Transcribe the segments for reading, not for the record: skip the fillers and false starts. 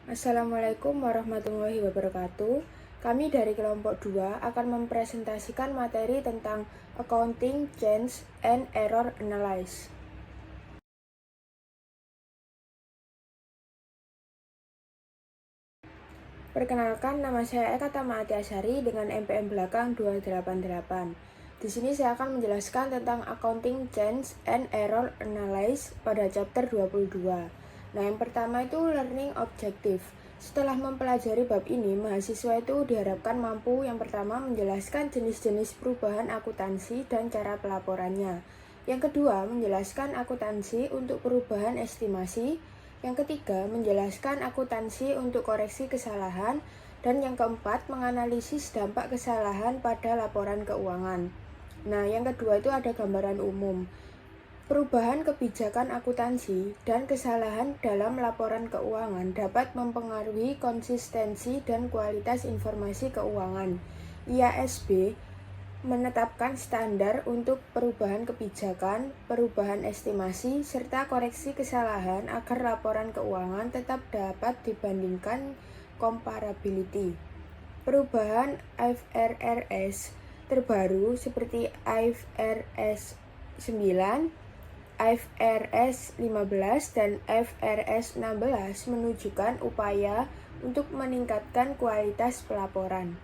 Assalamualaikum warahmatullahi wabarakatuh. Kami dari kelompok 2 akan mempresentasikan materi tentang Accounting Change and Error Analysis. Perkenalkan, nama saya Eka Tama Atiasari dengan NPM belakang 288. Di sini saya akan menjelaskan tentang Accounting Change and Error Analysis pada chapter 22. Nah, yang pertama itu learning objective. Setelah mempelajari bab ini, mahasiswa itu diharapkan mampu yang pertama menjelaskan jenis-jenis perubahan akuntansi dan cara pelaporannya. Yang kedua, menjelaskan akuntansi untuk perubahan estimasi. Yang ketiga, menjelaskan akuntansi untuk koreksi kesalahan. Dan yang keempat, menganalisis dampak kesalahan pada laporan keuangan. Nah, yang kedua itu ada gambaran umum. Perubahan kebijakan akuntansi dan kesalahan dalam laporan keuangan dapat mempengaruhi konsistensi dan kualitas informasi keuangan. IASB menetapkan standar untuk perubahan kebijakan, perubahan estimasi, serta koreksi kesalahan agar laporan keuangan tetap dapat dibandingkan comparability. Perubahan IFRS terbaru seperti IFRS 9, IFRS 15, dan IFRS 16 menunjukkan upaya untuk meningkatkan kualitas pelaporan.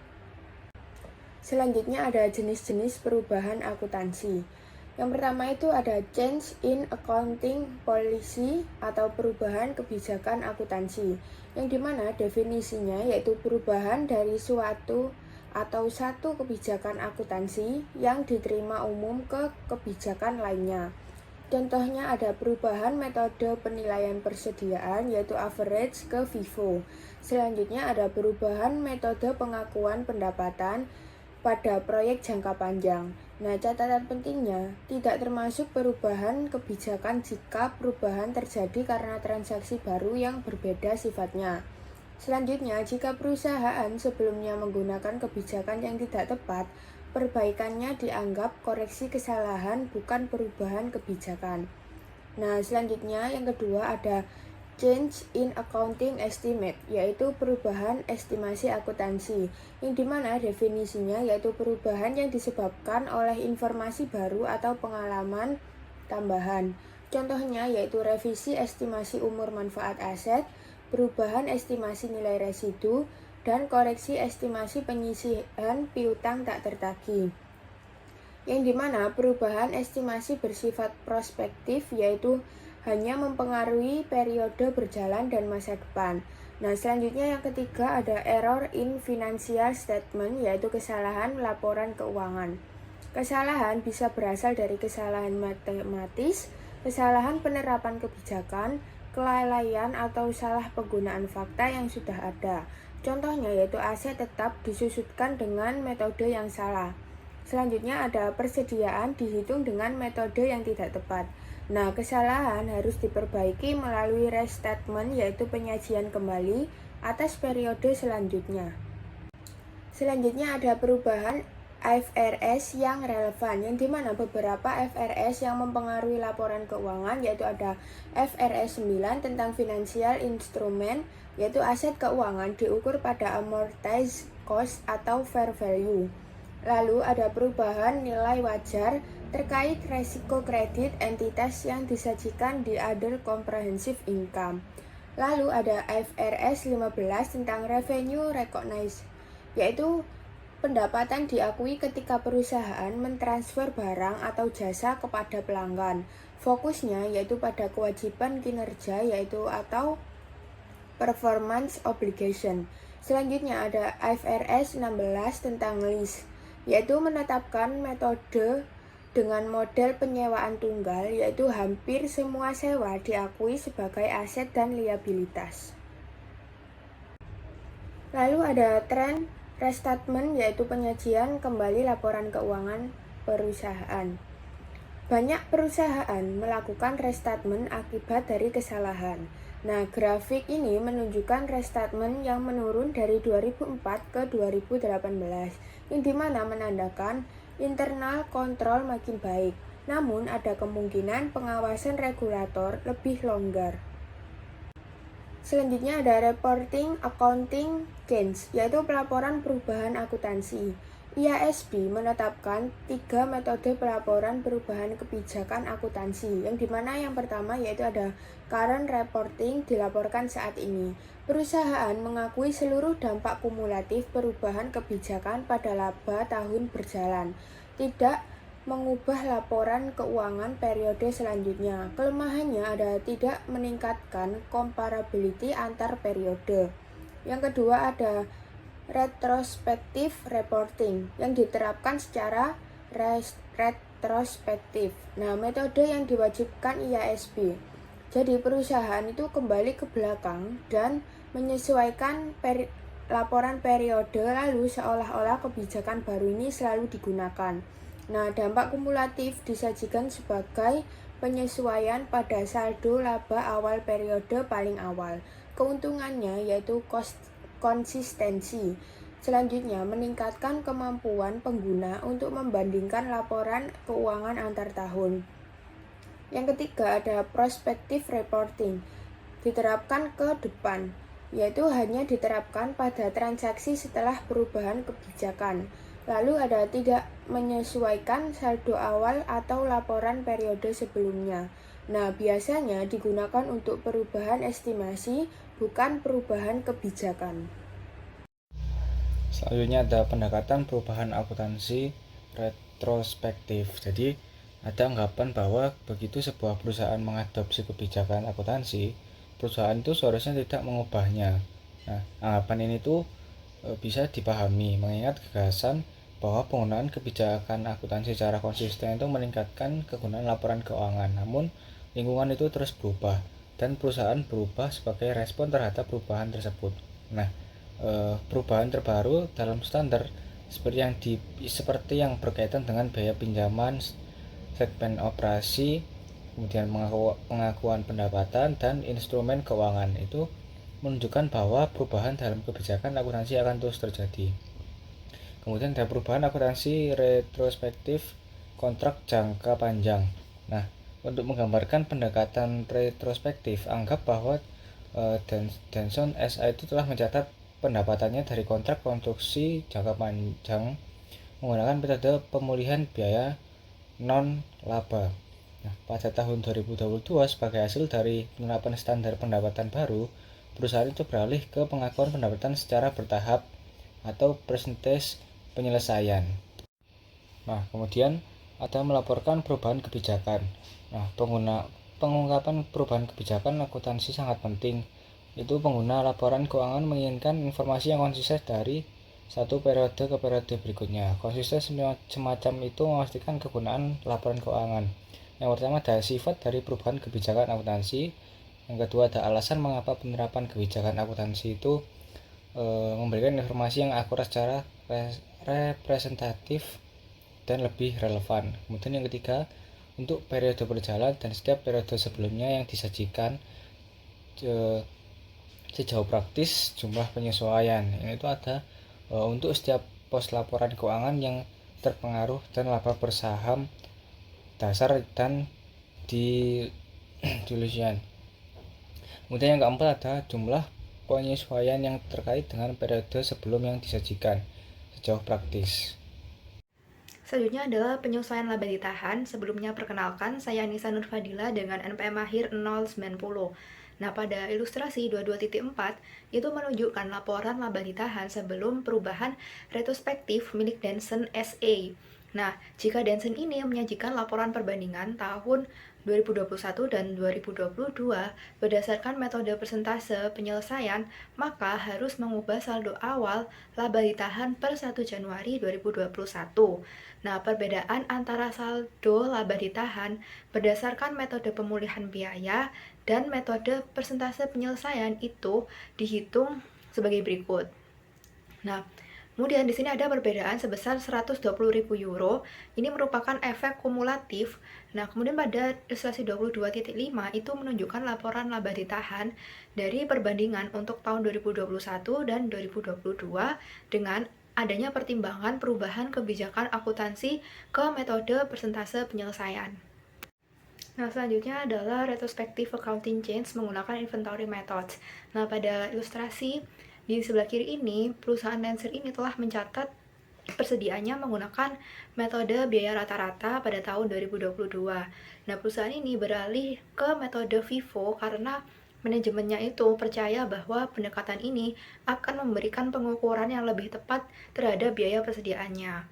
Selanjutnya ada jenis-jenis perubahan akuntansi. Yang pertama itu ada change in accounting policy atau perubahan kebijakan akuntansi, yang dimana definisinya yaitu perubahan dari suatu atau satu kebijakan akuntansi yang diterima umum ke kebijakan lainnya. Contohnya ada perubahan metode penilaian persediaan yaitu average ke FIFO. Selanjutnya ada perubahan metode pengakuan pendapatan pada proyek jangka panjang. Nah, catatan pentingnya, tidak termasuk perubahan kebijakan jika perubahan terjadi karena transaksi baru yang berbeda sifatnya. Selanjutnya, jika perusahaan sebelumnya menggunakan kebijakan yang tidak tepat, perbaikannya dianggap koreksi kesalahan bukan perubahan kebijakan. Nah, selanjutnya yang kedua ada change in accounting estimate, yaitu perubahan estimasi akuntansi, yang dimana definisinya yaitu perubahan yang disebabkan oleh informasi baru atau pengalaman tambahan. Contohnya yaitu revisi estimasi umur manfaat aset, perubahan estimasi nilai residu, dan koreksi estimasi penyisihan piutang tak tertagih. Yang dimana perubahan estimasi bersifat prospektif yaitu hanya mempengaruhi periode berjalan dan masa depan. Nah, selanjutnya yang ketiga ada error in financial statement, yaitu kesalahan laporan keuangan. Kesalahan bisa berasal dari kesalahan matematis, kesalahan penerapan kebijakan, kelalaian atau salah penggunaan fakta yang sudah ada. Contohnya yaitu aset tetap disusutkan dengan metode yang salah. Selanjutnya ada persediaan dihitung dengan metode yang tidak tepat. Nah, kesalahan harus diperbaiki melalui restatement yaitu penyajian kembali atas periode selanjutnya. Selanjutnya ada perubahan IFRS yang relevan, yang dimana beberapa IFRS yang mempengaruhi laporan keuangan yaitu ada IFRS 9 tentang financial instrument, yaitu aset keuangan diukur pada amortized cost atau fair value. Lalu ada perubahan nilai wajar terkait resiko kredit entitas yang disajikan di other comprehensive income. Lalu ada IFRS 15 tentang revenue recognized, yaitu pendapatan diakui ketika perusahaan mentransfer barang atau jasa kepada pelanggan. Fokusnya yaitu pada kewajiban kinerja yaitu atau performance obligation. Selanjutnya ada IFRS 16 tentang lease, yaitu menetapkan metode dengan model penyewaan tunggal, yaitu hampir semua sewa diakui sebagai aset dan liabilitas. Lalu ada trend restatement, yaitu penyajian kembali laporan keuangan perusahaan. Banyak perusahaan melakukan restatement akibat dari kesalahan. Nah, grafik ini menunjukkan restatement yang menurun dari 2004 ke 2018, yang dimana menandakan internal kontrol makin baik, namun ada kemungkinan pengawasan regulator lebih longgar. Selanjutnya ada reporting accounting change, yaitu pelaporan perubahan akuntansi. IASB menetapkan 3 metode pelaporan perubahan kebijakan akuntansi, yang dimana yang pertama yaitu ada current reporting, dilaporkan saat ini. Perusahaan mengakui seluruh dampak kumulatif perubahan kebijakan pada laba tahun berjalan, tidak mengubah laporan keuangan periode selanjutnya. Kelemahannya ada tidak meningkatkan comparability antar periode. Yang kedua ada retrospective reporting yang diterapkan secara retrospektif. Nah, metode yang diwajibkan IASB. Jadi perusahaan itu kembali ke belakang dan menyesuaikan laporan periode lalu seolah-olah kebijakan baru ini selalu digunakan. Nah, dampak kumulatif disajikan sebagai penyesuaian pada saldo laba awal periode paling awal. Keuntungannya yaitu konsistensi. Selanjutnya, meningkatkan kemampuan pengguna untuk membandingkan laporan keuangan antar tahun. Yang ketiga ada prospective reporting, diterapkan ke depan, yaitu hanya diterapkan pada transaksi setelah perubahan kebijakan. Lalu ada tidak menyesuaikan saldo awal atau laporan periode sebelumnya. Nah, biasanya digunakan untuk perubahan estimasi, bukan perubahan kebijakan. Selanjutnya ada pendekatan perubahan akuntansi retrospektif. Jadi ada anggapan bahwa begitu sebuah perusahaan mengadopsi kebijakan akuntansi, perusahaan itu seharusnya tidak mengubahnya. Nah, anggapan ini tuh bisa dipahami mengingat gagasan bahwa penggunaan kebijakan akuntansi secara konsisten itu meningkatkan kegunaan laporan keuangan. Namun, lingkungan itu terus berubah dan perusahaan berubah sebagai respon terhadap perubahan tersebut. Nah, perubahan terbaru dalam standar seperti yang berkaitan dengan biaya pinjaman, segmen operasi, kemudian pengakuan pendapatan dan instrumen keuangan itu menunjukkan bahwa perubahan dalam kebijakan akuntansi akan terus terjadi. Kemudian ada perubahan akuntansi retrospektif kontrak jangka panjang. Nah, untuk menggambarkan pendekatan retrospektif, anggap bahwa Denson SA itu telah mencatat pendapatannya dari kontrak konstruksi jangka panjang menggunakan metode pemulihan biaya non-laba. Nah, pada tahun 2022 sebagai hasil dari penerapan standar pendapatan baru, perusahaan itu beralih ke pengakuan pendapatan secara bertahap atau persentage penyelesaian. Nah, kemudian ada melaporkan perubahan kebijakan. Nah, pengungkapan perubahan kebijakan akuntansi sangat penting. Itu pengguna laporan keuangan menginginkan informasi yang konsisten dari satu periode ke periode berikutnya. Konsisten semacam itu memastikan kegunaan laporan keuangan. Yang pertama ada sifat dari perubahan kebijakan akuntansi. Yang kedua ada alasan mengapa penerapan kebijakan akuntansi itu memberikan informasi yang akurat secara representatif dan lebih relevan. Kemudian yang ketiga, untuk periode berjalan dan setiap periode sebelumnya yang disajikan sejauh praktis jumlah penyesuaian. Yang itu ada untuk setiap pos laporan keuangan yang terpengaruh dan laba bersaham dasar dan di dilusian. Kemudian yang keempat ada jumlah penyesuaian yang terkait dengan periode sebelum yang disajikan sejauh praktis. Selanjutnya adalah penyesuaian laba ditahan. Sebelumnya perkenalkan, saya Anissa Nurfadila dengan NPM Mahir 090. Nah, pada ilustrasi 22.4 itu menunjukkan laporan laba ditahan sebelum perubahan retrospektif milik Denson SA. Nah, jika Denson ini menyajikan laporan perbandingan tahun 2021 dan 2022 berdasarkan metode persentase penyelesaian, maka harus mengubah saldo awal laba ditahan per 1 Januari 2021. Nah, perbedaan antara saldo laba ditahan berdasarkan metode pemulihan biaya dan metode persentase penyelesaian itu dihitung sebagai berikut. Nah, kemudian di sini ada perbedaan sebesar 120.000 euro. Ini merupakan efek kumulatif. Nah, kemudian pada ilustrasi 22.5 itu menunjukkan laporan laba ditahan dari perbandingan untuk tahun 2021 dan 2022 dengan adanya pertimbangan perubahan kebijakan akuntansi ke metode persentase penyelesaian. Nah, selanjutnya adalah retrospective accounting change menggunakan inventory methods. Nah, pada ilustrasi di sebelah kiri ini, perusahaan Lancer ini telah mencatat persediaannya menggunakan metode biaya rata-rata pada tahun 2022. Nah, perusahaan ini beralih ke metode FIFO karena manajemennya itu percaya bahwa pendekatan ini akan memberikan pengukuran yang lebih tepat terhadap biaya persediaannya.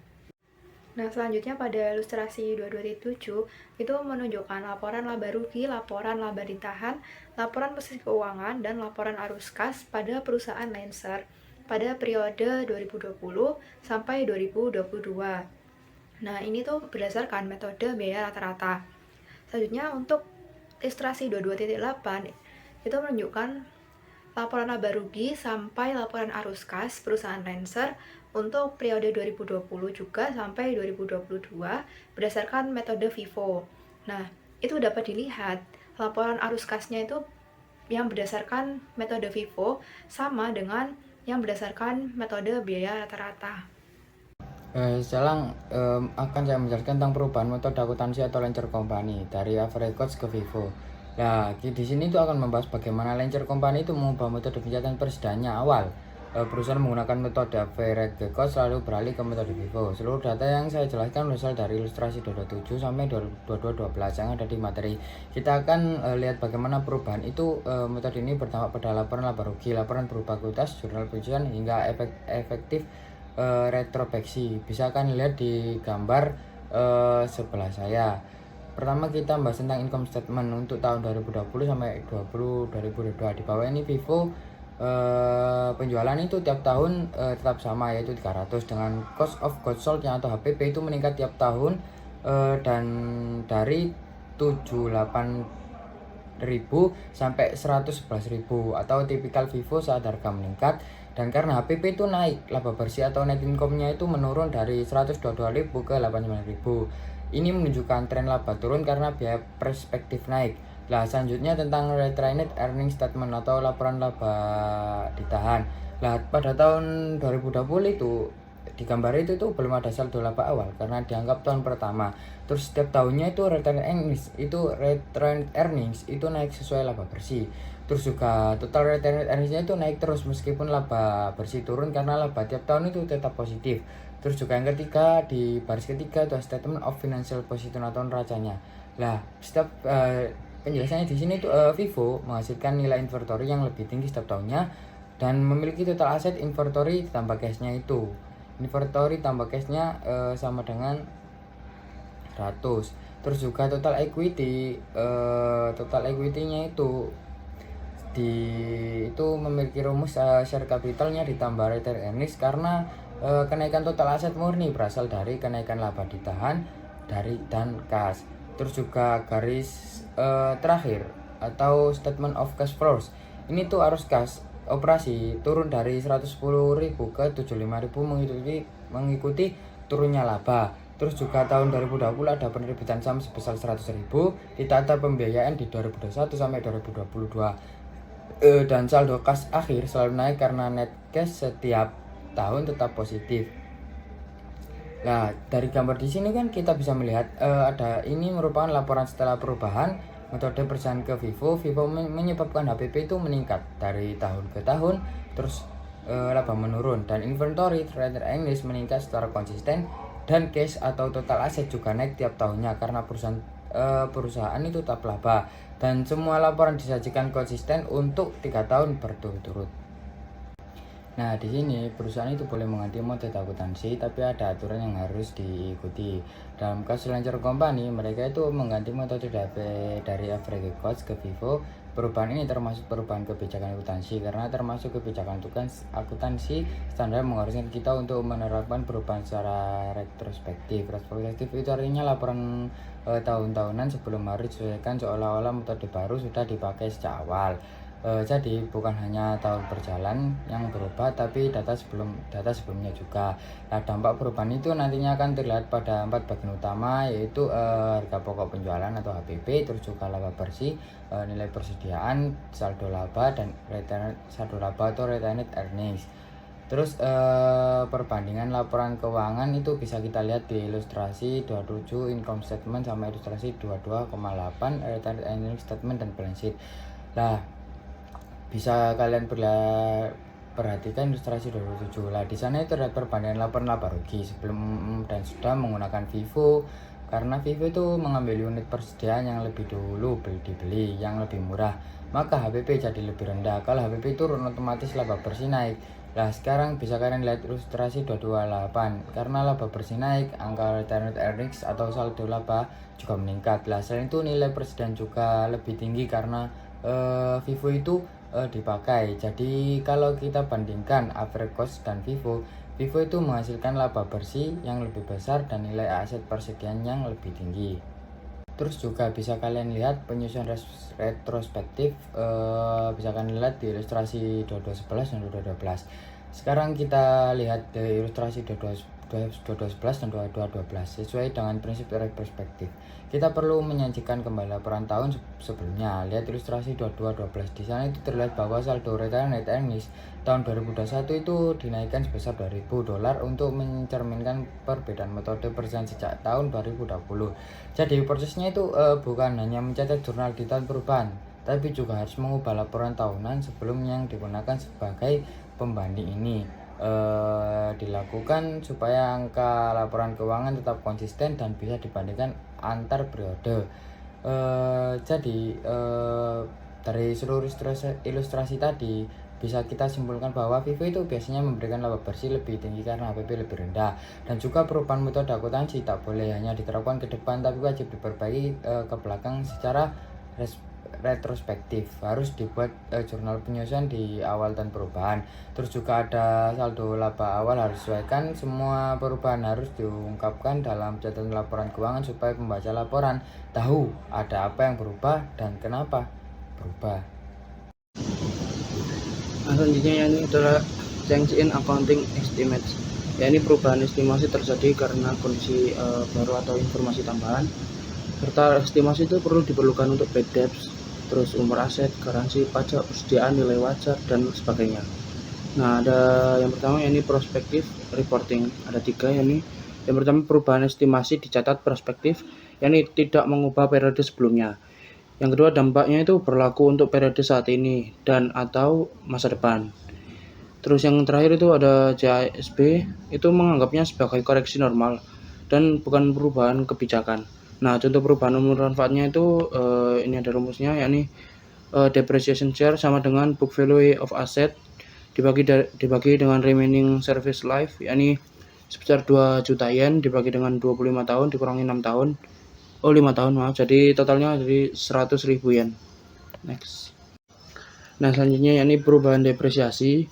Nah, selanjutnya pada ilustrasi 22.7 itu menunjukkan laporan laba rugi, laporan laba ditahan, laporan posisi keuangan, dan laporan arus kas pada perusahaan Lancer pada periode 2020 sampai 2022. Nah, ini tuh berdasarkan metode biaya rata-rata. Selanjutnya untuk ilustrasi 22.8 itu menunjukkan laporan laba rugi sampai laporan arus kas perusahaan Lancer untuk periode 2020 juga sampai 2022 berdasarkan metode FIFO. Nah, itu dapat dilihat laporan arus kasnya itu yang berdasarkan metode FIFO sama dengan yang berdasarkan metode biaya rata-rata. Sekarang akan saya menjelaskan tentang perubahan metode akuntansi atau Lancer Company dari average cost ke FIFO. Nah, di sini itu akan membahas bagaimana Lancer Company itu mengubah metode pencatatan persediaannya awal. Perusahaan menggunakan metode average cost lalu beralih ke metode FIFO. Seluruh data yang saya jelaskan berasal dari ilustrasi 227 sampai 2212 yang ada di materi. Kita akan lihat bagaimana perubahan itu metode ini berdampak pada laporan laba rugi, laporan berupa kuitas, jurnal penjualan hingga efektif retrospeksi. Bisa kan lihat di gambar sebelah saya. Pertama kita bahas tentang income statement untuk tahun 2020 sampai 2022. Di bawah ini FIFO penjualan itu tiap tahun tetap sama, yaitu 300, dengan cost of goods sold atau HPP itu meningkat tiap tahun dan dari 78.000 sampai 111.000 atau tipikal FIFO saat harga meningkat. Dan karena HPP itu naik, laba bersih atau net income-nya itu menurun dari 122.000 ke 89.000. Ini menunjukkan tren laba turun karena biaya perspektif naik. Nah, selanjutnya tentang retained earning statement atau laporan laba ditahan. Nah, pada tahun 2020 itu di gambar itu tuh belum ada saldo laba awal karena dianggap tahun pertama. Terus setiap tahunnya itu retained earnings itu naik sesuai laba bersih. Terus juga total retained earnings-nya itu naik terus meskipun laba bersih turun karena laba tiap tahun itu tetap positif. Terus juga yang ketiga, di baris ketiga itu statement of financial position atau neracanya. Lah, setiap penjelasannya di sini tuh FIFO menghasilkan nilai inventory yang lebih tinggi setiap tahunnya dan memiliki total aset inventory tambah cashnya itu. Inventory tambah cashnya sama dengan 100. Terus juga total equity-nya itu memiliki rumus share capitalnya ditambah retained earnings karena kenaikan total aset murni berasal dari kenaikan laba ditahan dan kas. Terus juga garis terakhir atau statement of cash flows. Ini tuh arus kas operasi turun dari 110.000 ke 75.000 mengikuti turunnya laba. Terus juga tahun 2020 ada penerbitan saham sebesar 100.000, ditata pembiayaan di 2021 sampai 2022. Dan saldo kas akhir selalu naik karena net cash setiap tahun tetap positif. Nah, dari gambar di sini kan kita bisa melihat ada ini merupakan laporan setelah perubahan metode persediaan ke FIFO. FIFO menyebabkan HPP itu meningkat dari tahun ke tahun, terus laba menurun dan inventory retained earnings meningkat secara konsisten dan cash atau total aset juga naik tiap tahunnya karena perusahaan itu tetap laba dan semua laporan disajikan konsisten untuk 3 tahun berturut-turut. Nah, di sini perusahaan itu boleh mengganti metode akuntansi, tapi ada aturan yang harus diikuti. Dalam kasus Lancer Company, mereka itu mengganti metode dari average cost ke FIFO. Perubahan ini termasuk perubahan kebijakan akuntansi karena termasuk kebijakan akuntansi standar mengharuskan kita untuk menerapkan perubahan secara retrospektif. Retrospektif itu artinya laporan tahun-tahunan sebelum hari disesuaikan seolah-olah metode baru sudah dipakai sejak awal. Jadi bukan hanya tahun berjalan yang berubah, tapi data sebelumnya juga. Nah, dampak perubahan itu nantinya akan terlihat pada 4 bagian utama, yaitu harga pokok penjualan atau HPP, terus juga laba bersih, nilai persediaan, saldo laba dan retained earnings. Terus perbandingan laporan keuangan itu bisa kita lihat di ilustrasi 27 income statement sama ilustrasi 22,8 retained earnings statement dan balance sheet. Lah, bisa kalian perhatikan ilustrasi 27. Lah, di sana itu ada perbandingan laporan laba rugi sebelum dan sudah menggunakan FIFO, karena FIFO itu mengambil unit persediaan yang lebih dulu dibeli yang lebih murah, maka HPP jadi lebih rendah. Kalau HPP turun, otomatis laba bersih naik. Nah, sekarang bisa kalian lihat ilustrasi 228. Karena laba bersih naik, angka retained earnings atau saldo laba juga meningkat. Lah, selain itu nilai persediaan juga lebih tinggi karena FIFO itu dipakai. Jadi kalau kita bandingkan average cost dan FIFO itu menghasilkan laba bersih yang lebih besar dan nilai aset persediaan yang lebih tinggi. Terus juga bisa kalian lihat penyusunan retrospektif, bisa kalian lihat di ilustrasi 2211 dan 2212. Sekarang kita lihat di ilustrasi 2211 dan 2212 sesuai dengan prinsip retrospektif. Kita perlu menyajikan kembali laporan tahun sebelumnya. Lihat ilustrasi 2212. Di sana itu terlihat bahwa saldo retained earnings tahun 2021 itu dinaikkan sebesar $2.000 untuk mencerminkan perbedaan metode persen sejak tahun 2020. Jadi prosesnya itu bukan hanya mencatat jurnal di tahun perubahan, tapi juga harus mengubah laporan tahunan sebelum yang digunakan sebagai pembanding ini dilakukan supaya angka laporan keuangan tetap konsisten dan bisa dibandingkan antar periode. Dari seluruh ilustrasi tadi bisa kita simpulkan bahwa FIFO itu biasanya memberikan laba bersih lebih tinggi karena HPP lebih rendah, dan juga perubahan metode akuntansi tak boleh hanya diterapkan ke depan tapi wajib diperbaiki ke belakang secara retrospektif. Harus dibuat jurnal penyusuan di awal tahun perubahan. Terus juga ada saldo laba awal harus disesuaikan. Semua perubahan harus diungkapkan dalam catatan laporan keuangan supaya pembaca laporan tahu ada apa yang berubah dan kenapa berubah. Nah, selanjutnya ini adalah change in accounting estimates. Ya, ini perubahan estimasi terjadi karena kondisi baru atau informasi tambahan. Serta estimasi itu perlu diperlukan untuk bad debts, terus umur aset, garansi, pajak, persediaan, nilai wajar, dan sebagainya. Nah, ada yang pertama ini prospective reporting. Ada 3 ini. Yang pertama perubahan estimasi dicatat prospektif, yakni tidak mengubah periode sebelumnya. Yang kedua dampaknya itu berlaku untuk periode saat ini dan atau masa depan. Terus yang terakhir itu ada JASB, itu menganggapnya sebagai koreksi normal dan bukan perubahan kebijakan. Nah, contoh perubahan umur manfaatnya itu ini ada rumusnya, yakni depreciation share sama dengan book value of asset dibagi dengan remaining service life, yakni sebesar 2 juta yen dibagi dengan 25 tahun dikurangi 6 tahun. 5 tahun, maaf. Jadi totalnya jadi 100.000 yen. Next. Nah, selanjutnya yakni perubahan depresiasi.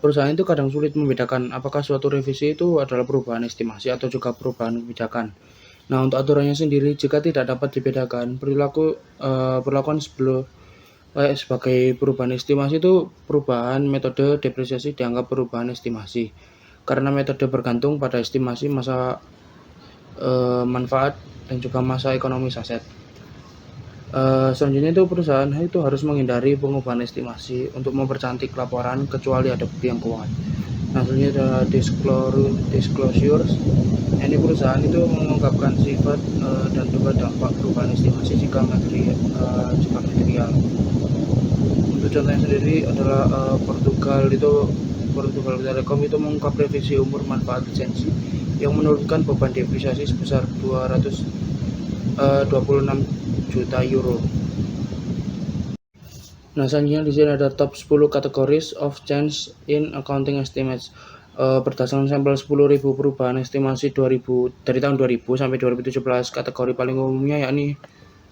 Perusahaan itu kadang sulit membedakan apakah suatu revisi itu adalah perubahan estimasi atau juga perubahan kebijakan. Nah, untuk aturannya sendiri, jika tidak dapat dibedakan, perlakuan sebagai perubahan estimasi itu perubahan metode depresiasi dianggap perubahan estimasi. Karena metode bergantung pada estimasi masa manfaat dan juga masa ekonomis aset. Selanjutnya itu perusahaan itu harus menghindari pengubahan estimasi untuk mempercantik laporan kecuali ada bukti yang kuat. Nah, selanjutnya ada disclosures. Ini perusahaan itu mengungkapkan sifat dan juga dampak perubahan estimasi jika material. Untuk contohnya sendiri adalah Portugal Telekom itu mengungkap revisi umur manfaat lisensi yang menurunkan beban depresiasi sebesar 226 juta euro. Nah, selanjutnya di sini ada top 10 categories of change in accounting estimates. Berdasarkan sampel 10.000 perubahan estimasi dari tahun 2000 sampai 2017, kategori paling umumnya yakni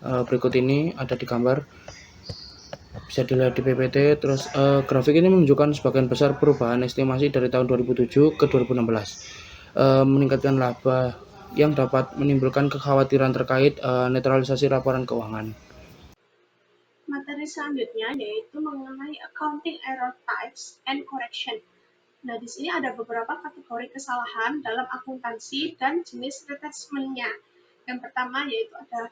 berikut ini ada di gambar. Bisa dilihat di PPT. Terus grafik ini menunjukkan sebagian besar perubahan estimasi dari tahun 2007 ke 2016. Meningkatkan laba yang dapat menimbulkan kekhawatiran terkait netralisasi laporan keuangan. Materi selanjutnya yaitu mengenai accounting error types and correction. Nah, di sini ada beberapa kategori kesalahan dalam akuntansi dan jenis retrenchment-nya. Yang pertama yaitu ada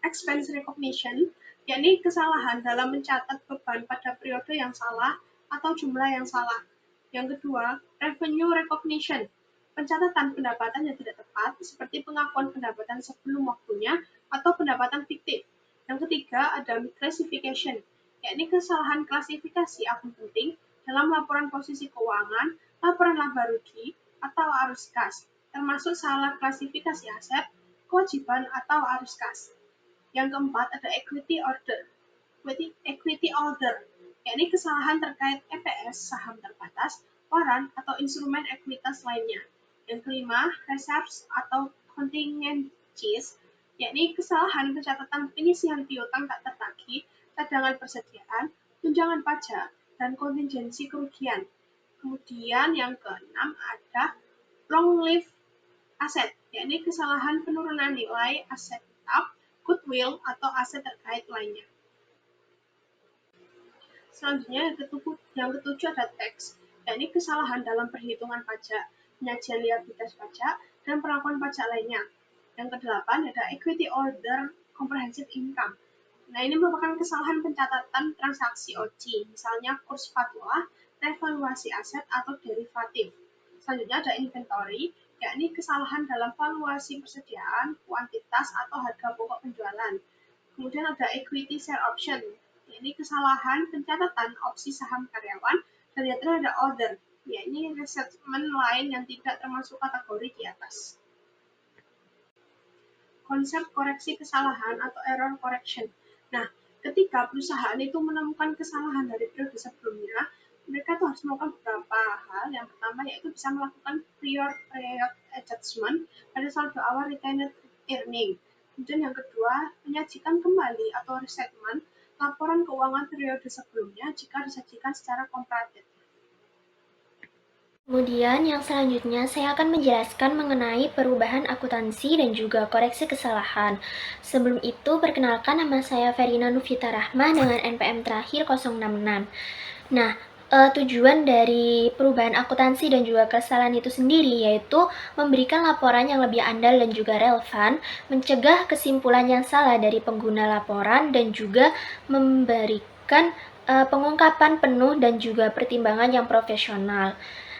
expense recognition, yakni kesalahan dalam mencatat beban pada periode yang salah atau jumlah yang salah. Yang kedua, revenue recognition, pencatatan pendapatan yang tidak tepat seperti pengakuan pendapatan sebelum waktunya atau pendapatan fiktif. Yang ketiga, ada misclassification, yakni kesalahan klasifikasi akun penting dalam laporan posisi keuangan, laporan laba rugi, atau arus kas, termasuk salah klasifikasi aset, kewajiban, atau arus kas. Yang keempat, ada equity order, yakni kesalahan terkait EPS, saham terbatas, waran, atau instrumen ekuitas lainnya. Yang kelima, reserves atau contingencies, yakni kesalahan pencatatan penyisihan piutang tak tertagih, cadangan persediaan, tunjangan pajak, dan kontingensi kerugian. Kemudian yang keenam ada long lived aset, yakni kesalahan penurunan nilai aset tetap, goodwill, atau aset terkait lainnya. Selanjutnya yang ketujuh ada tax, yakni kesalahan dalam perhitungan pajak, penyajian liabilitas pajak, dan perlakuan pajak lainnya. Yang kedelapan ada equity order comprehensive income. Nah, ini merupakan kesalahan pencatatan transaksi OC, misalnya kurs fatwa, revaluasi aset, atau derivatif. Selanjutnya ada inventory, yakni kesalahan dalam valuasi persediaan, kuantitas, atau harga pokok penjualan. Kemudian ada equity share option, yakni kesalahan pencatatan opsi saham karyawan, dan yang terakhir ada order, yakni resettlement lain yang tidak termasuk kategori di atas. Konsep koreksi kesalahan atau error correction. Nah, ketika perusahaan itu menemukan kesalahan dari periode sebelumnya, mereka tuh harus melakukan beberapa hal. Yang pertama yaitu bisa melakukan prior period adjustment pada saldo awal retained earning. Kemudian yang kedua, menyajikan kembali atau restatement laporan keuangan periode sebelumnya jika disajikan secara komparatif. Kemudian yang selanjutnya saya akan menjelaskan mengenai perubahan akuntansi dan juga koreksi kesalahan. Sebelum itu, perkenalkan nama saya Verina Nufita Rahma dengan NPM terakhir 066. Nah, tujuan dari perubahan akuntansi dan juga kesalahan itu sendiri yaitu memberikan laporan yang lebih andal dan juga relevan, mencegah kesimpulan yang salah dari pengguna laporan, dan juga memberikan pengungkapan penuh dan juga pertimbangan yang profesional.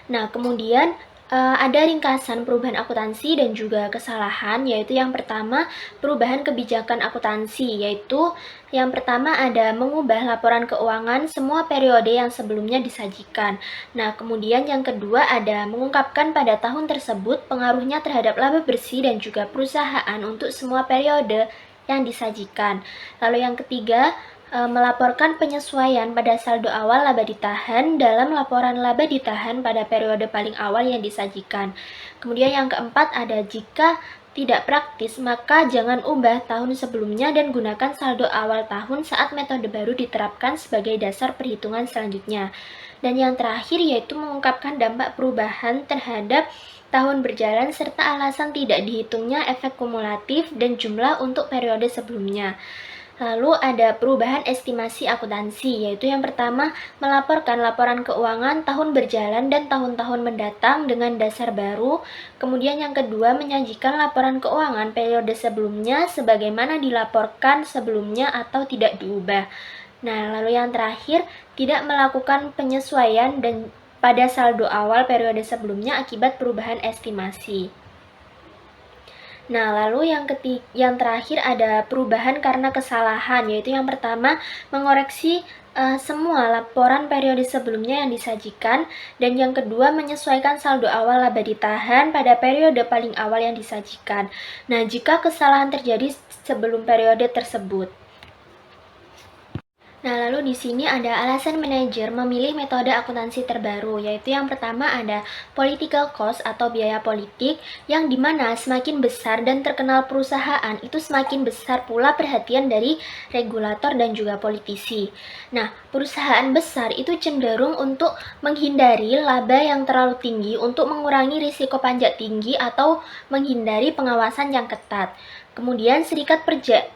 Nah, kemudian ada ringkasan perubahan akuntansi dan juga kesalahan, yaitu yang pertama perubahan kebijakan akuntansi, yaitu yang pertama ada mengubah laporan keuangan semua periode yang sebelumnya disajikan. Nah, kemudian yang kedua ada mengungkapkan pada tahun tersebut pengaruhnya terhadap laba bersih dan juga perusahaan untuk semua periode yang disajikan. Lalu yang ketiga, melaporkan penyesuaian pada saldo awal laba ditahan dalam laporan laba ditahan pada periode paling awal yang disajikan. Kemudian yang keempat ada jika tidak praktis, maka jangan ubah tahun sebelumnya dan gunakan saldo awal tahun saat metode baru diterapkan sebagai dasar perhitungan selanjutnya. Dan yang terakhir yaitu mengungkapkan dampak perubahan terhadap tahun berjalan serta alasan tidak dihitungnya efek kumulatif dan jumlah untuk periode sebelumnya. Lalu ada perubahan estimasi akuntansi, yaitu yang pertama melaporkan laporan keuangan tahun berjalan dan tahun-tahun mendatang dengan dasar baru. Kemudian yang kedua menyajikan laporan keuangan periode sebelumnya sebagaimana dilaporkan sebelumnya atau tidak diubah. Nah, lalu yang terakhir tidak melakukan penyesuaian dan pada saldo awal periode sebelumnya akibat perubahan estimasi. Nah, lalu yang terakhir ada perubahan karena kesalahan, yaitu yang pertama mengoreksi semua laporan periode sebelumnya yang disajikan, dan yang kedua menyesuaikan saldo awal laba ditahan pada periode paling awal yang disajikan. Nah, jika kesalahan terjadi sebelum periode tersebut. Nah, lalu di sini ada alasan manajer memilih metode akuntansi terbaru, yaitu yang pertama ada political cost atau biaya politik, yang dimana semakin besar dan terkenal perusahaan, itu semakin besar pula perhatian dari regulator dan juga politisi. Nah, perusahaan besar itu cenderung untuk menghindari laba yang terlalu tinggi untuk mengurangi risiko pajak tinggi atau menghindari pengawasan yang ketat. Kemudian serikat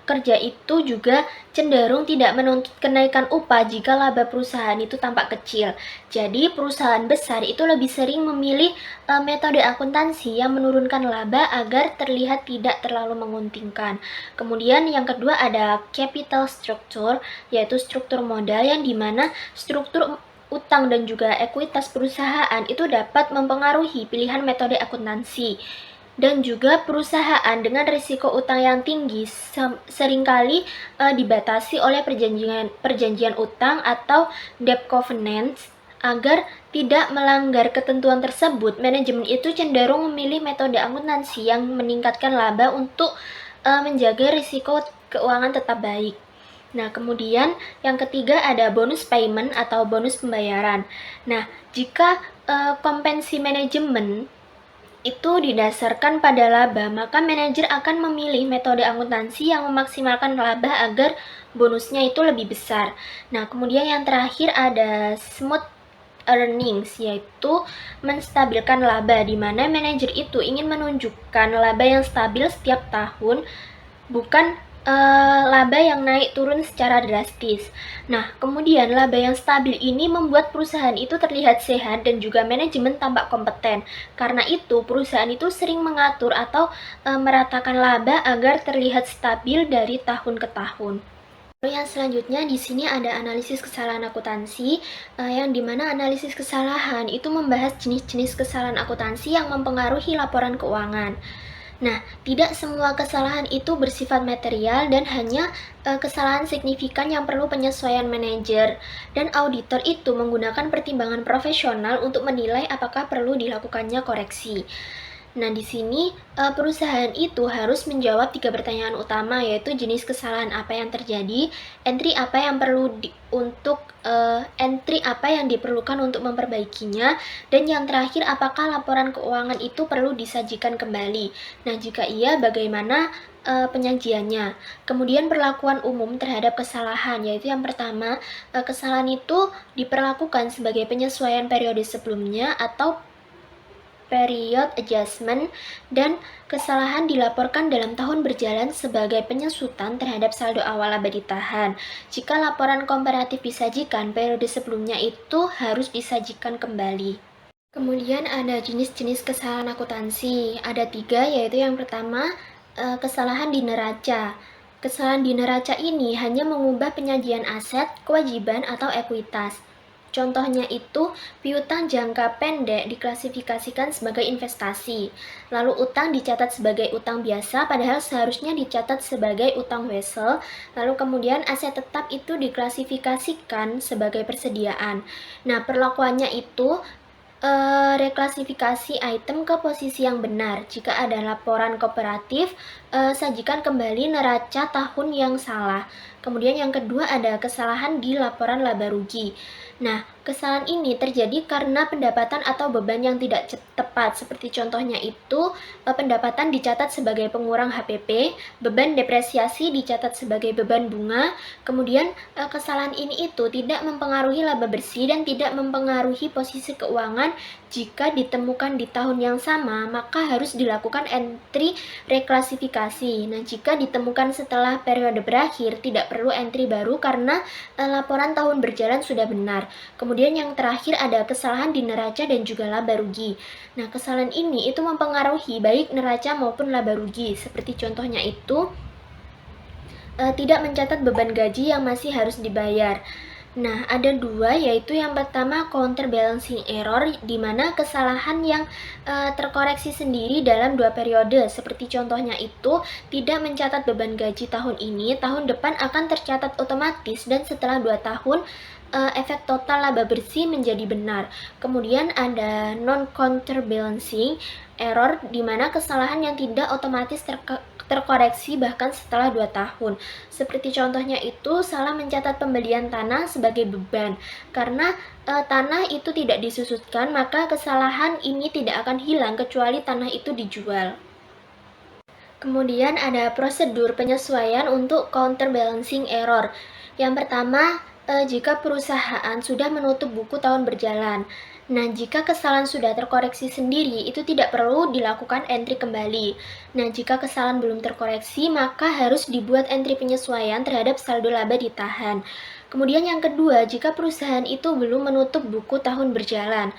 kerja itu juga cenderung tidak menuntut kenaikan upah jika laba perusahaan itu tampak kecil. Jadi perusahaan besar itu lebih sering memilih metode akuntansi yang menurunkan laba agar terlihat tidak terlalu menguntungkan. Kemudian yang kedua ada capital structure, yaitu struktur modal yang dimana struktur utang dan juga ekuitas perusahaan itu dapat mempengaruhi pilihan metode akuntansi. Dan juga perusahaan dengan risiko utang yang tinggi seringkali dibatasi oleh perjanjian utang atau debt covenants. Agar tidak melanggar ketentuan tersebut, manajemen itu cenderung memilih metode akuntansi yang meningkatkan laba untuk menjaga risiko keuangan tetap baik. Nah, kemudian yang ketiga ada bonus payment atau bonus pembayaran. Nah, jika kompensi manajemen itu didasarkan pada laba, maka manajer akan memilih metode akuntansi yang memaksimalkan laba agar bonusnya itu lebih besar. Nah, kemudian yang terakhir ada smooth earnings, yaitu menstabilkan laba, di mana manajer itu ingin menunjukkan laba yang stabil setiap tahun, bukan laba yang naik turun secara drastis. Nah, kemudian laba yang stabil ini membuat perusahaan itu terlihat sehat dan juga manajemen tampak kompeten. Karena itu, perusahaan itu sering mengatur atau meratakan laba agar terlihat stabil dari tahun ke tahun. Lalu yang selanjutnya di sini ada analisis kesalahan akuntansi, yang dimana analisis kesalahan itu membahas jenis-jenis kesalahan akuntansi yang mempengaruhi laporan keuangan. Nah, tidak semua kesalahan itu bersifat material dan hanya kesalahan signifikan yang perlu penyesuaian manajer. Dan auditor itu menggunakan pertimbangan profesional untuk menilai apakah perlu dilakukannya koreksi. Nah, di sini perusahaan itu harus menjawab 3 pertanyaan utama, yaitu jenis kesalahan apa yang terjadi, entry apa yang diperlukan untuk memperbaikinya, dan yang terakhir apakah laporan keuangan itu perlu disajikan kembali. Nah, jika iya, bagaimana penyajiannya. Kemudian perlakuan umum terhadap kesalahan, yaitu yang pertama, kesalahan itu diperlakukan sebagai penyesuaian periode sebelumnya atau period adjustment, dan kesalahan dilaporkan dalam tahun berjalan sebagai penyesutan terhadap saldo awal laba ditahan. Jika laporan komparatif disajikan, periode sebelumnya itu harus disajikan kembali. Kemudian ada jenis-jenis kesalahan akuntansi. Ada 3, yaitu yang pertama, kesalahan di neraca. Kesalahan di neraca ini hanya mengubah penyajian aset, kewajiban, atau ekuitas. Contohnya itu, piutang jangka pendek diklasifikasikan sebagai investasi, lalu utang dicatat sebagai utang biasa padahal seharusnya dicatat sebagai utang wesel, lalu kemudian aset tetap itu diklasifikasikan sebagai persediaan. Nah, perlakuannya itu reklasifikasi item ke posisi yang benar. Jika ada laporan kooperatif, sajikan kembali neraca tahun yang salah. Kemudian yang kedua ada kesalahan di laporan laba rugi. Nah, kesalahan ini terjadi karena pendapatan atau beban yang tidak tepat. Seperti contohnya itu, pendapatan dicatat sebagai pengurang HPP, beban depresiasi dicatat sebagai beban bunga. Kemudian kesalahan ini itu tidak mempengaruhi laba bersih dan tidak mempengaruhi posisi keuangan. Jika ditemukan di tahun yang sama, maka harus dilakukan entry reklasifikasi. Nah, jika ditemukan setelah periode berakhir, tidak perlu entry baru karena laporan tahun berjalan sudah benar. Kemudian yang terakhir ada kesalahan di neraca dan juga laba rugi. Nah, kesalahan ini itu mempengaruhi baik neraca maupun laba rugi. Seperti contohnya itu, tidak mencatat beban gaji yang masih harus dibayar. Nah, ada 2, yaitu yang pertama counterbalancing error, di mana kesalahan yang terkoreksi sendiri dalam 2 periode. Seperti contohnya itu, tidak mencatat beban gaji tahun ini, tahun depan akan tercatat otomatis, dan setelah 2 tahun, efek total laba bersih menjadi benar. Kemudian ada non-counterbalancing error, di mana kesalahan yang tidak otomatis terkoreksi bahkan setelah 2 tahun. Seperti contohnya itu, salah mencatat pembelian tanah sebagai beban. Karena tanah itu tidak disusutkan, maka kesalahan ini tidak akan hilang kecuali tanah itu dijual. Kemudian ada prosedur penyesuaian untuk counterbalancing error. Yang pertama, jika perusahaan sudah menutup buku tahun berjalan. Nah, jika kesalahan sudah terkoreksi sendiri, itu tidak perlu dilakukan entry kembali. Nah, jika kesalahan belum terkoreksi, maka harus dibuat entry penyesuaian terhadap saldo laba ditahan. Kemudian yang kedua, jika perusahaan itu belum menutup buku tahun berjalan.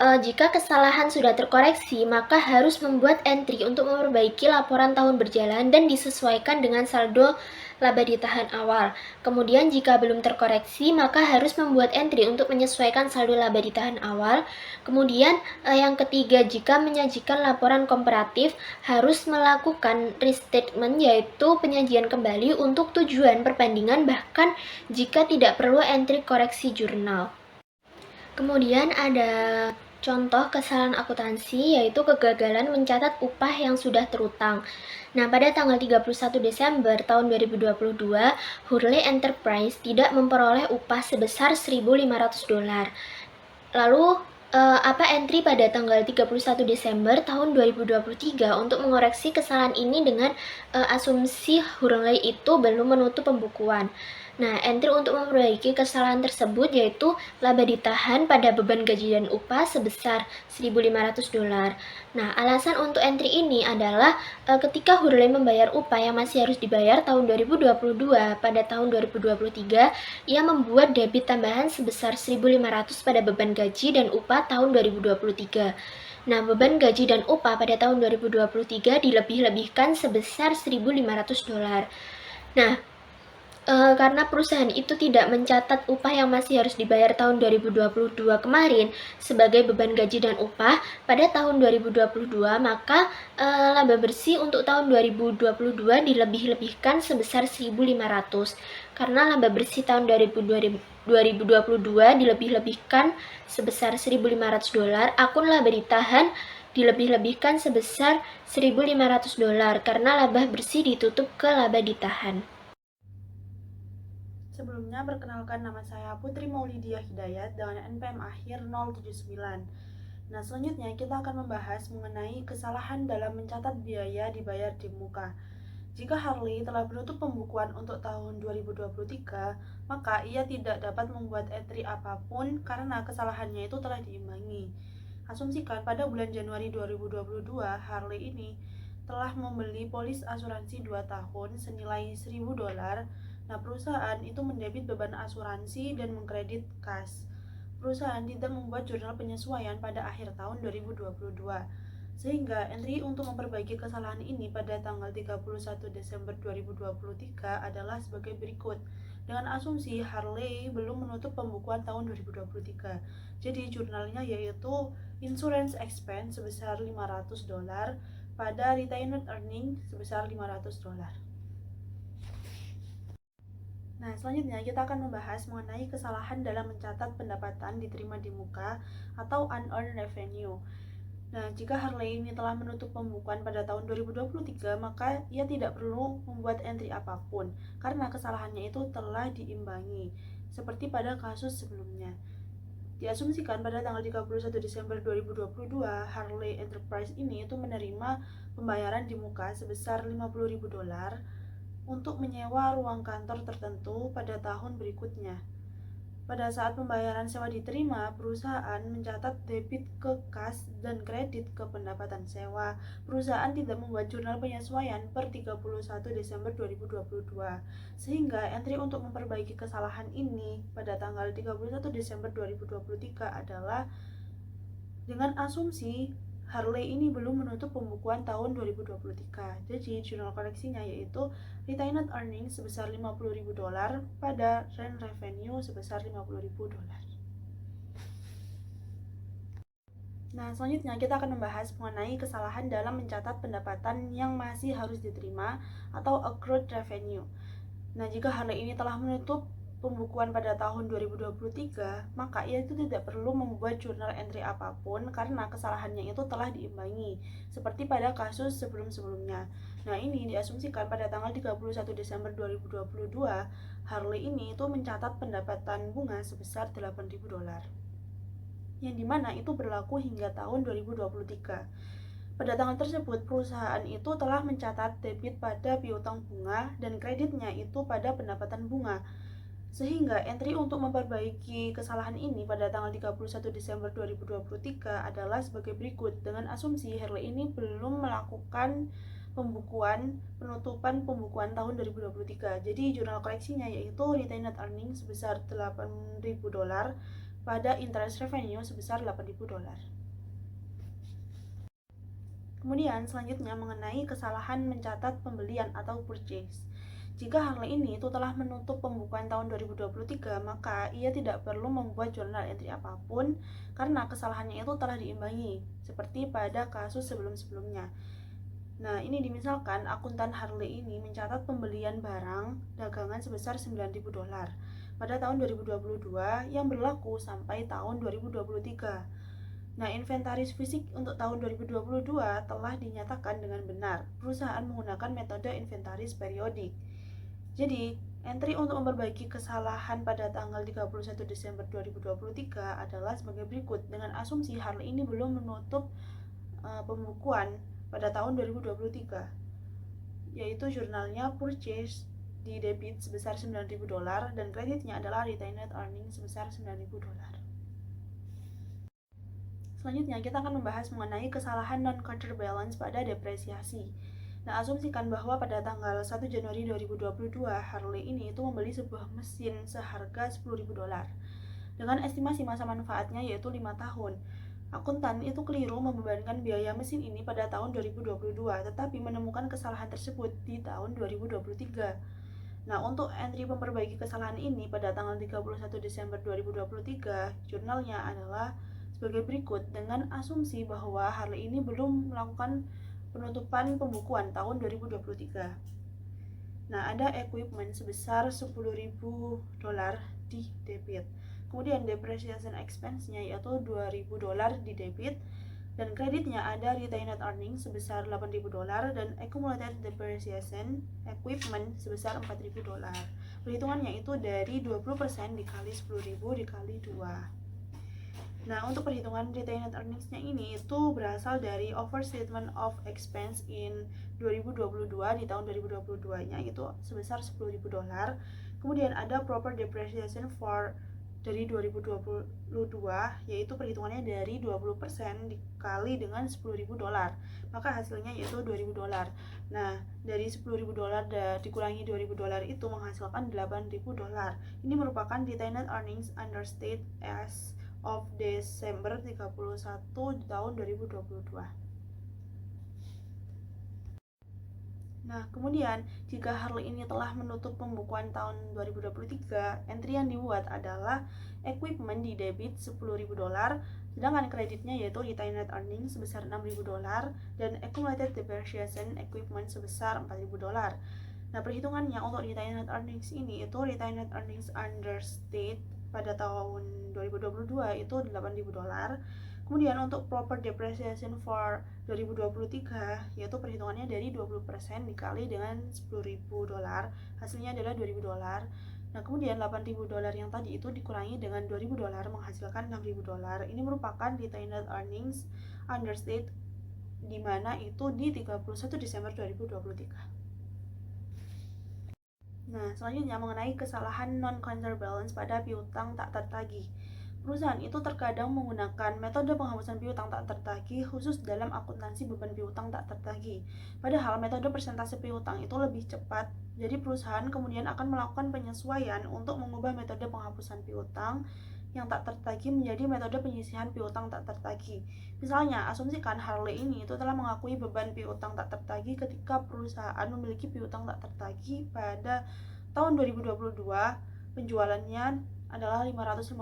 Jika kesalahan sudah terkoreksi, maka harus membuat entry untuk memperbaiki laporan tahun berjalan dan disesuaikan dengan saldo laba ditahan awal. Kemudian jika belum terkoreksi, maka harus membuat entry untuk menyesuaikan saldo laba ditahan awal. Kemudian yang ketiga, jika menyajikan laporan komparatif, harus melakukan restatement, yaitu penyajian kembali untuk tujuan perbandingan bahkan jika tidak perlu entry koreksi jurnal. Kemudian ada contoh kesalahan akuntansi, yaitu kegagalan mencatat upah yang sudah terutang. Nah, pada tanggal 31 Desember tahun 2022, Hurley Enterprise tidak memperoleh upah sebesar $1.500. Lalu, apa entry pada tanggal 31 Desember tahun 2023 untuk mengoreksi kesalahan ini dengan asumsi Hurley itu belum menutup pembukuan. Nah, entry untuk memperbaiki kesalahan tersebut yaitu laba ditahan pada beban gaji dan upah sebesar $1.500. Nah, alasan untuk entry ini adalah ketika Hurley membayar upah yang masih harus dibayar tahun 2022 pada tahun 2023, ia membuat debit tambahan sebesar $1.500 pada beban gaji dan upah tahun 2023. Nah, beban gaji dan upah pada tahun 2023 dilebih-lebihkan sebesar $1.500. Nah, karena perusahaan itu tidak mencatat upah yang masih harus dibayar tahun 2022 kemarin sebagai beban gaji dan upah pada tahun 2022, maka laba bersih untuk tahun 2022 dilebih-lebihkan sebesar $1.500. Karena laba bersih tahun 2022 dilebih-lebihkan sebesar $1.500, akun laba ditahan dilebih-lebihkan sebesar $1.500 karena laba bersih ditutup ke laba ditahan. Sebelumnya, perkenalkan nama saya Putri Maulidia Hidayat dengan NPM akhir 079. Nah, selanjutnya kita akan membahas mengenai kesalahan dalam mencatat biaya dibayar di muka. Jika Hurley telah menutup pembukuan untuk tahun 2023, maka ia tidak dapat membuat entry apapun karena kesalahannya itu telah diimbangi. Asumsikan pada bulan Januari 2022, Hurley ini telah membeli polis asuransi 2 tahun senilai $1.000. Nah, perusahaan itu mendebit beban asuransi dan mengkredit kas. Perusahaan tidak membuat jurnal penyesuaian pada akhir tahun 2022. Sehingga entry untuk memperbaiki kesalahan ini pada tanggal 31 Desember 2023 adalah sebagai berikut. Dengan asumsi Hurley belum menutup pembukuan tahun 2023. Jadi jurnalnya yaitu insurance expense sebesar $500 pada retained earning sebesar $500. Nah, selanjutnya kita akan membahas mengenai kesalahan dalam mencatat pendapatan diterima di muka atau unearned revenue. Nah, jika Hurley ini telah menutup pembukuan pada tahun 2023, maka ia tidak perlu membuat entry apapun karena kesalahannya itu telah diimbangi, seperti pada kasus sebelumnya. Diasumsikan pada tanggal 31 Desember 2022, Hurley Enterprise ini itu menerima pembayaran di muka sebesar $50.000 untuk menyewa ruang kantor tertentu pada tahun berikutnya. Pada saat pembayaran sewa diterima, perusahaan mencatat debit ke kas dan kredit ke pendapatan sewa. Perusahaan tidak membuat jurnal penyesuaian per 31 Desember 2022, sehingga entry untuk memperbaiki kesalahan ini pada tanggal 31 Desember 2023 adalah dengan asumsi Hurley ini belum menutup pembukuan tahun 2023. Jadi jurnal koreksinya yaitu retained earnings sebesar $50.000 pada rent revenue sebesar $50.000. Nah, selanjutnya kita akan membahas mengenai kesalahan dalam mencatat pendapatan yang masih harus diterima atau accrued revenue. Nah, jika Hurley ini telah menutup pembukuan pada tahun 2023, maka ia itu tidak perlu membuat jurnal entry apapun karena kesalahannya itu telah diimbangi, seperti pada kasus sebelum-sebelumnya. Nah, ini diasumsikan pada tanggal 31 Desember 2022, Hurley ini itu mencatat pendapatan bunga sebesar $8.000, yang dimana itu berlaku hingga tahun 2023. Pada tanggal tersebut, perusahaan itu telah mencatat debit pada piutang bunga dan kreditnya itu pada pendapatan bunga. Sehingga entry untuk memperbaiki kesalahan ini pada tanggal 31 Desember 2023 adalah sebagai berikut. Dengan asumsi Hurley ini belum melakukan penutupan pembukuan tahun 2023. Jadi jurnal koreksinya yaitu retained earnings sebesar $8.000 pada interest revenue sebesar $8.000. Kemudian selanjutnya mengenai kesalahan mencatat pembelian atau purchase. Jika hal ini itu telah menutup pembukuan tahun 2023, maka ia tidak perlu membuat jurnal entry apapun karena kesalahannya itu telah diimbangi, seperti pada kasus sebelum-sebelumnya. Nah, ini dimisalkan akuntan Harley ini mencatat pembelian barang dagangan sebesar $9.000 pada tahun 2022 yang berlaku sampai tahun 2023. Nah, inventaris fisik untuk tahun 2022 telah dinyatakan dengan benar. Perusahaan menggunakan metode inventaris periodik. Jadi, entry untuk memperbaiki kesalahan pada tanggal 31 Desember 2023 adalah sebagai berikut dengan asumsi Harley ini belum menutup pembukuan pada tahun 2023, yaitu jurnalnya purchase di debit sebesar $9.000 dan kreditnya adalah retained earnings sebesar $9.000. Selanjutnya, kita akan membahas mengenai kesalahan non-counterbalance pada depresiasi. Nah, asumsikan bahwa pada tanggal 1 Januari 2022, Harley ini itu membeli sebuah mesin seharga $10.000 dengan estimasi masa manfaatnya yaitu 5 tahun. Akuntan itu keliru membebankan biaya mesin ini pada tahun 2022, tetapi menemukan kesalahan tersebut di tahun 2023. Nah, untuk entry memperbaiki kesalahan ini pada tanggal 31 Desember 2023, jurnalnya adalah sebagai berikut dengan asumsi bahwa Harley ini belum melakukan penutupan pembukuan tahun 2023. Nah, ada equipment sebesar $10.000 di debit. Kemudian depreciation expense-nya yaitu $2.000 di debit dan kreditnya ada retained earnings sebesar $8.000 dan accumulated depreciation equipment sebesar $4.000. Perhitungannya itu dari 20% dikali 10.000 dikali 2. Nah, untuk perhitungan retained earnings-nya ini itu berasal dari overstatement of expense in 2022 di tahun 2022-nya itu sebesar $10.000. Kemudian ada proper depreciation for dari 2022 yaitu perhitungannya dari 20% dikali dengan $10.000. Maka hasilnya yaitu $2.000. Nah, dari $10.000 dikurangi $2.000 itu menghasilkan $8.000. Ini merupakan retained earnings understate as of Desember 31 tahun 2022. Nah, kemudian jika Harley ini telah menutup pembukuan tahun 2023, entry yang dibuat adalah equipment di debit $10.000, sedangkan kreditnya yaitu retained earnings sebesar $6.000 dan accumulated depreciation equipment sebesar $4.000. Nah, perhitungannya untuk retained earnings ini itu retained earnings understate pada tahun 2022 itu $8.000. Kemudian untuk proper depreciation for 2023 yaitu perhitungannya dari 20% dikali dengan $10.000, hasilnya adalah $2.000. Nah, kemudian $8.000 yang tadi itu dikurangi dengan $2.000 menghasilkan $6.000. Ini merupakan retained earnings understate di mana itu di 31 Desember 2023. Nah, selanjutnya mengenai kesalahan non-counterbalance pada piutang tak tertagih. Perusahaan itu terkadang menggunakan metode penghapusan piutang tak tertagih khusus dalam akuntansi beban piutang tak tertagih. Padahal metode persentase piutang itu lebih cepat. Jadi perusahaan kemudian akan melakukan penyesuaian untuk mengubah metode penghapusan piutang yang tak tertagih menjadi metode penyisihan piutang tak tertagih. Misalnya, asumsikan Harley ini itu telah mengakui beban piutang tak tertagih ketika perusahaan memiliki piutang tak tertagih pada tahun 2022, penjualannya adalah $550.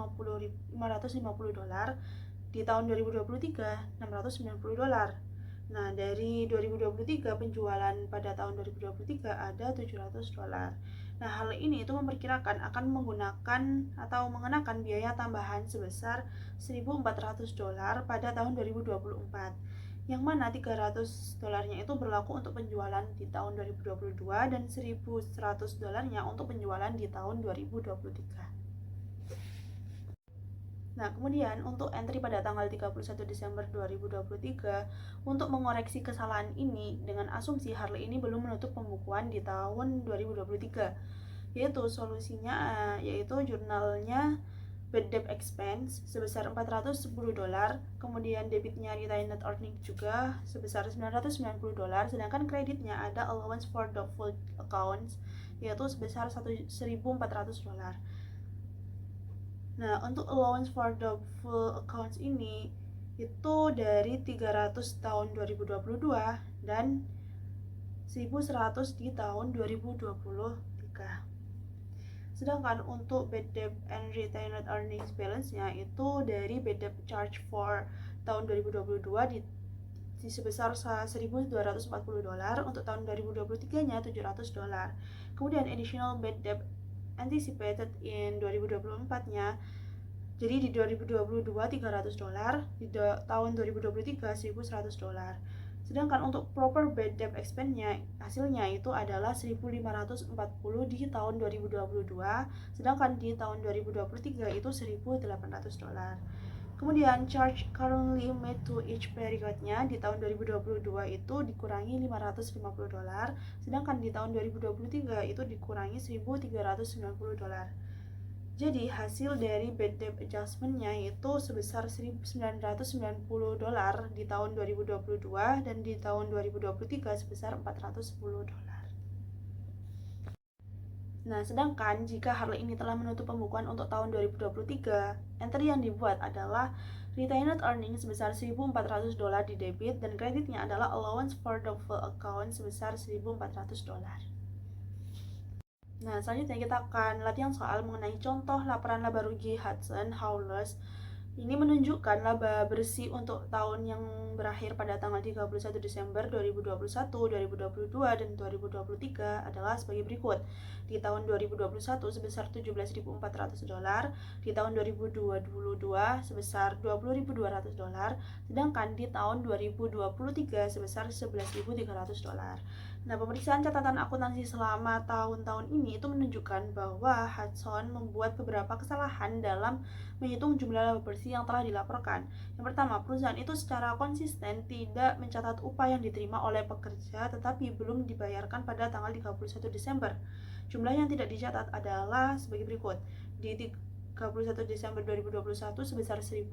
Di tahun 2023, $690. Nah, dari 2023 penjualan pada tahun 2023 ada $700. Nah, hal ini itu memperkirakan akan menggunakan atau mengenakan biaya tambahan sebesar $1.400 pada tahun 2024. Yang mana $300-nya itu berlaku untuk penjualan di tahun 2022 dan $1.100-nya untuk penjualan di tahun 2023. Nah, kemudian untuk entry pada tanggal 31 Desember 2023 untuk mengoreksi kesalahan ini dengan asumsi Harley ini belum menutup pembukuan di tahun 2023. Yaitu solusinya yaitu jurnalnya bad debt expense sebesar $410, kemudian debitnya retained earnings juga sebesar $990, sedangkan kreditnya ada allowance for doubtful accounts yaitu sebesar $1.400. Nah, untuk allowance for doubtful accounts ini itu dari 300 tahun 2022 dan 1.100 di tahun 2023. Sedangkan untuk bad debt and retained earnings balance-nya itu dari bad debt charge for tahun 2022 di sebesar $1.240, untuk tahun 2023-nya $700. Kemudian additional bad debt anticipated in 2024-nya, jadi di 2022 $300, di tahun 2023 $1.100. Sedangkan untuk proper bad debt expense-nya hasilnya itu adalah 1.540 di tahun 2022, sedangkan di tahun 2023 itu $1.800. Kemudian charge currently made to each period-nya di tahun 2022 itu dikurangi $550, sedangkan di tahun 2023 itu dikurangi $1.390. Jadi hasil dari bad debt adjustment-nya itu sebesar $1.990 di tahun 2022 dan di tahun 2023 sebesar $410. Nah, sedangkan jika Harley ini telah menutup pembukuan untuk tahun 2023, entry yang dibuat adalah retained earnings sebesar $1.400 di debit dan kreditnya adalah allowance for doubtful account sebesar $1.400. Nah, selanjutnya kita akan latihan soal mengenai contoh laporan laba rugi Hudson Howlers. Ini menunjukkan laba bersih untuk tahun yang berakhir pada tanggal 31 Desember 2021, 2022, dan 2023 adalah sebagai berikut. Di tahun 2021 sebesar $17.400, di tahun 2022 sebesar $20.200, sedangkan di tahun 2023 sebesar $11.300. Nah, pemeriksaan catatan akuntansi selama tahun-tahun ini itu menunjukkan bahwa Hudson membuat beberapa kesalahan dalam menghitung jumlah laba bersih yang telah dilaporkan. Yang pertama, perusahaan itu secara konsisten tidak mencatat upah yang diterima oleh pekerja tetapi belum dibayarkan pada tanggal 31 Desember. Jumlah yang tidak dicatat adalah sebagai berikut. Di 31 Desember 2021 sebesar $1.000,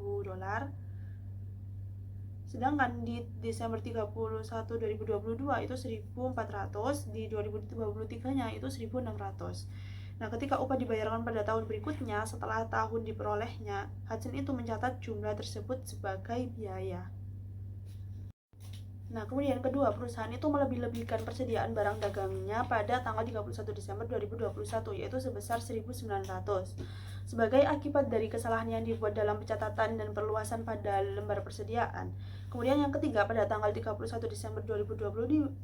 sedangkan di Desember 31 2022 itu 1.400, di 2023-nya itu 1.600. Nah, ketika upah dibayarkan pada tahun berikutnya setelah tahun diperolehnya, Hudson itu mencatat jumlah tersebut sebagai biaya. Nah, kemudian kedua, perusahaan itu melebih-lebihkan persediaan barang dagangnya pada tanggal 31 Desember 2021, yaitu sebesar 1.900. Sebagai akibat dari kesalahan yang dibuat dalam pencatatan dan perluasan pada lembar persediaan. Kemudian yang ketiga, pada tanggal 31 Desember 2022,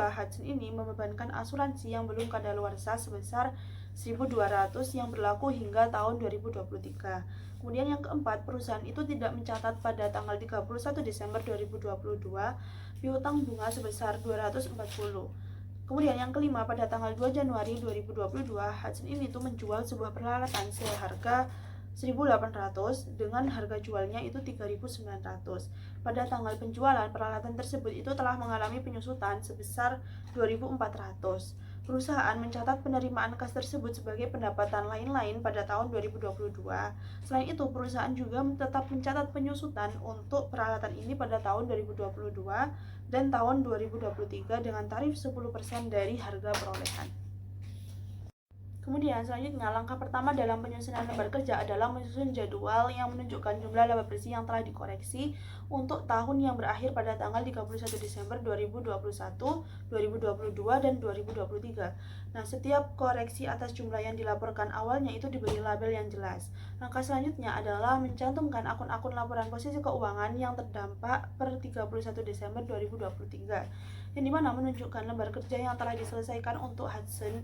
Hudson ini membebankan asuransi yang belum kadaluarsa sebesar 1.200 yang berlaku hingga tahun 2023. Kemudian yang keempat, perusahaan itu tidak mencatat pada tanggal 31 Desember 2022 piutang bunga sebesar 240. Kemudian yang kelima, pada tanggal 2 Januari 2022, Hudson ini tuh menjual sebuah peralatan seharga 1.800 dengan harga jualnya itu 3.900. Pada tanggal penjualan, peralatan tersebut itu telah mengalami penyusutan sebesar 2.400. Perusahaan mencatat penerimaan kas tersebut sebagai pendapatan lain-lain pada tahun 2022. Selain itu, perusahaan juga tetap mencatat penyusutan untuk peralatan ini pada tahun 2022 dan tahun 2023 dengan tarif 10% dari harga perolehan. Kemudian selanjutnya, langkah pertama dalam penyusunan lembar kerja adalah menyusun jadwal yang menunjukkan jumlah laba bersih yang telah dikoreksi untuk tahun yang berakhir pada tanggal 31 Desember 2021, 2022, dan 2023. Nah, setiap koreksi atas jumlah yang dilaporkan awalnya itu diberi label yang jelas. Langkah selanjutnya adalah mencantumkan akun-akun laporan posisi keuangan yang terdampak per 31 Desember 2023, yang dimana menunjukkan lembar kerja yang telah diselesaikan untuk Hudson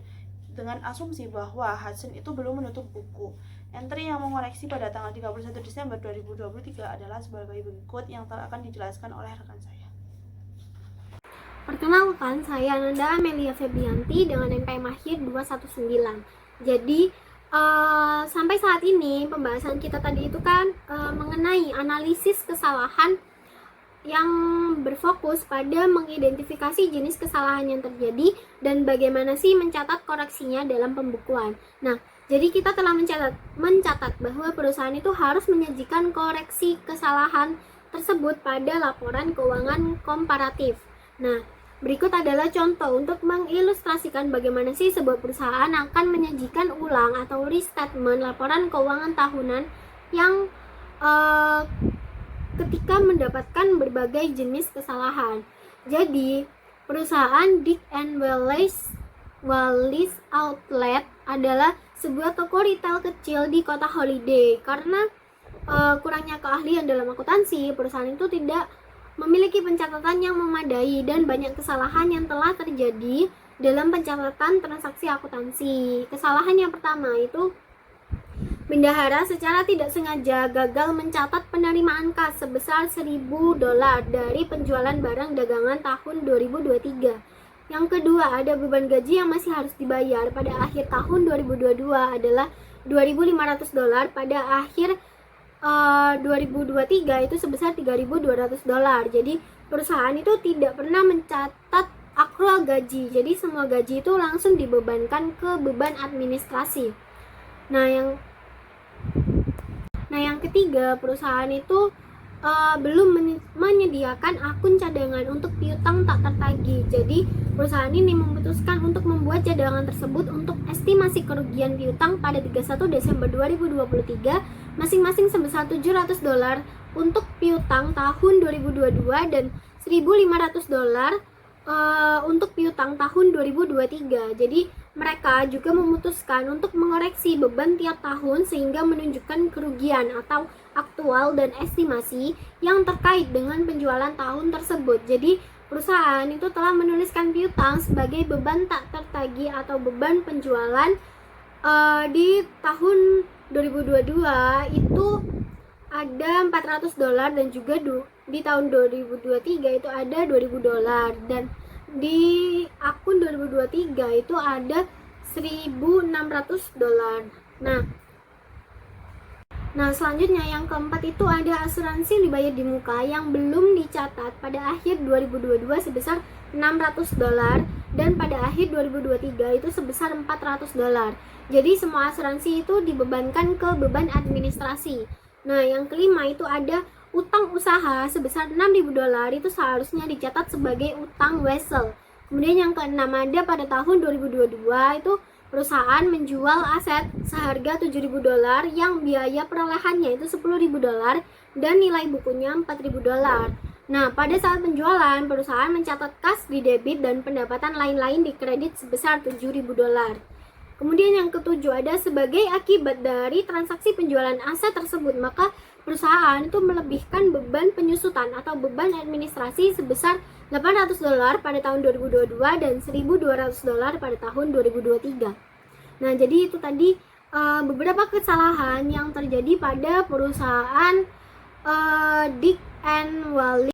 dengan asumsi bahwa Hudson itu belum menutup buku. Entry yang mengoreksi pada tanggal 31 Desember 2023 adalah sebagai berikut yang akan dijelaskan oleh rekan saya. Perkenalkan, saya Ananda Amelia Febrianti dengan NPM Akhir 219. Jadi, sampai saat ini pembahasan kita tadi itu kan mengenai analisis kesalahan yang berfokus pada mengidentifikasi jenis kesalahan yang terjadi dan bagaimana sih mencatat koreksinya dalam pembukuan. Nah, jadi kita telah mencatat bahwa perusahaan itu harus menyajikan koreksi kesalahan tersebut pada laporan keuangan komparatif. Nah, Berikut adalah contoh untuk mengilustrasikan bagaimana sih sebuah perusahaan akan menyajikan ulang atau restatement laporan keuangan tahunan yang ketika mendapatkan berbagai jenis kesalahan. Jadi, perusahaan Dick and Wallis Outlet adalah sebuah toko retail kecil di kota Holiday. Karena kurangnya keahlian dalam akuntansi, perusahaan itu tidak memiliki pencatatan yang memadai dan banyak kesalahan yang telah terjadi dalam pencatatan transaksi akuntansi. Kesalahan yang pertama itu bendahara secara tidak sengaja gagal mencatat penerimaan kas sebesar $1.000 dari penjualan barang dagangan tahun 2023. Yang kedua, ada beban gaji yang masih harus dibayar pada akhir tahun 2022 adalah $2.500, pada akhir 2023 itu sebesar $3.200. Jadi perusahaan itu tidak pernah mencatat akrual gaji. Jadi semua gaji itu langsung dibebankan ke beban administrasi. Nah, yang ketiga, perusahaan itu belum menyediakan akun cadangan untuk piutang tak tertagih. Jadi perusahaan ini memutuskan untuk membuat cadangan tersebut untuk estimasi kerugian piutang pada 31 Desember 2023 masing-masing sebesar $700 untuk piutang tahun 2022 dan $1.500 untuk piutang tahun 2023. Jadi mereka juga memutuskan untuk mengoreksi beban tiap tahun sehingga menunjukkan kerugian atau aktual dan estimasi yang terkait dengan penjualan tahun tersebut. Jadi perusahaan itu telah menuliskan piutang sebagai beban tak tertagih atau beban penjualan di tahun 2022 itu ada $400 dan juga di tahun 2023 itu ada $2.000 dan di akun 2023 itu ada $1.600. Nah, selanjutnya yang keempat itu ada asuransi dibayar di muka yang belum dicatat pada akhir 2022 sebesar $600 dan pada akhir 2023 itu sebesar $400. Jadi semua asuransi itu dibebankan ke beban administrasi. Nah, yang kelima itu ada utang usaha sebesar $6.000 itu seharusnya dicatat sebagai utang wesel. Kemudian yang keenam ada pada tahun 2022 itu perusahaan menjual aset seharga $7.000 yang biaya perolehannya itu $10.000 dan nilai bukunya $4.000. Nah, pada saat penjualan, perusahaan mencatat kas di debit dan pendapatan lain-lain di kredit sebesar $7.000. Kemudian yang ketujuh ada sebagai akibat dari transaksi penjualan aset tersebut, maka perusahaan itu melebihkan beban penyusutan atau beban administrasi sebesar $800 pada tahun 2022 dan $1.200 pada tahun 2023. Nah, jadi itu tadi beberapa kesalahan yang terjadi pada perusahaan Dick and Wallis